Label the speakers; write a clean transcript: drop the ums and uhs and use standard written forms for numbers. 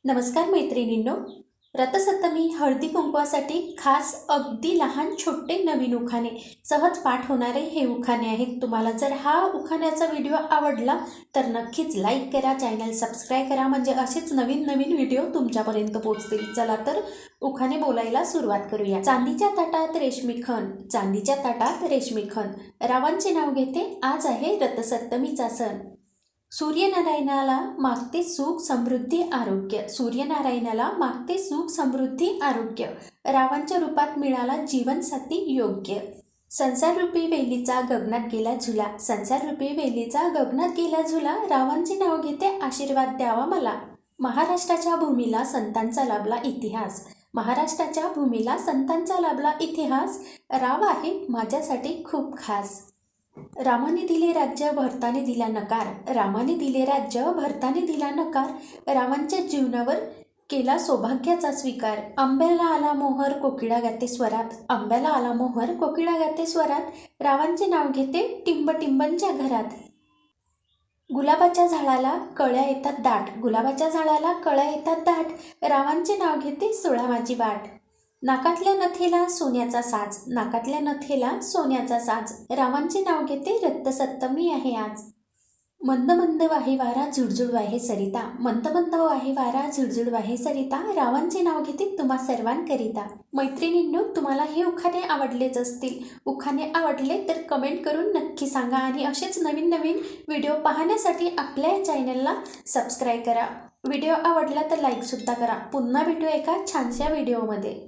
Speaker 1: नमस्कार मैत्रिणींनो, रथसप्तमी हळदी कुंकवासाठी खास अगदी लहान छोटे नवीन उखाणे सहज पाठ होणारे हे उखाणे आहेत। तुम्हाला जर हा उखाण्याचा व्हिडिओ आवडला तर नक्कीच लाईक करा, चॅनल सबस्क्राईब करा, म्हणजे असेच नवीन नवीन व्हिडिओ तुमच्यापर्यंत पोहोचतील। चला तर उखाणे बोलायला सुरुवात करूया। चांदीच्या ताटात रेशमी खण, चांदीच्या ताटात रेशमी खण, रावांचे नाव घेते, आज आहे रथसप्तमीचा सण। सूर्यनारायणाला मागते सुख समृद्धी आरोग्य, सूर्यनारायणाला मागते सुख समृद्धी आरोग्य, रावांच्या रूपात मिळाला जीवनसाथी योग्य। संसाररूपी वेलीचा गगनात गेला झुला, संसाररूपी वेलीचा गगनात गेला झुला, रावांचे नाव घेते, आशीर्वाद द्यावा मला। महाराष्ट्राच्या भूमीला संतांचा लाभला इतिहास, महाराष्ट्राच्या भूमीला संतांचा लाभला इतिहास, राव आहे माझ्यासाठी खूप खास। रामाने दिले राज्य भरताने दिला नकार, रामाने दिले राज्य भरताने दिला नकार, रावांच्या जीवनावर केला सौभाग्याचा स्वीकार। आंब्याला आला मोहर कोकिळा गाते स्वरात, आंब्याला आला मोहर कोकिळा गाते स्वरात, रावांचे नाव घेते टिंबटिंबांच्या घरात। गुलाबाच्या झाडाला कळ्या येतात दाट, गुलाबाच्या झाडाला कळ्या येतात दाट, रावांचे नाव घेते सोळा माझी वाट। नाकातल्या नथेला सोन्याचा साज, नाकातल्या नथेला सोन्याचा साज, रावांचे नाव घेते रथसप्तमी आहे आज। मंद मंद वाहे वारा झुळझुळ वाहे सरिता, मंद मंद वाहे वारा झुळझुळ वाहे सरिता, रावांचे नाव घेते तुम्हा सर्वांकरिता। मैत्रिणींनो, तुम्हाला हे उखाणे आवडलेच असतील। उखाणे आवडले तर कमेंट करून नक्की सांगा, आणि असेच नवीन नवीन व्हिडिओ पाहण्यासाठी आपल्या चॅनलला सबस्क्राईब करा। व्हिडिओ आवडला तर लाईक सुद्धा करा। पुन्हा भेटू एका छानशा व्हिडिओमध्ये।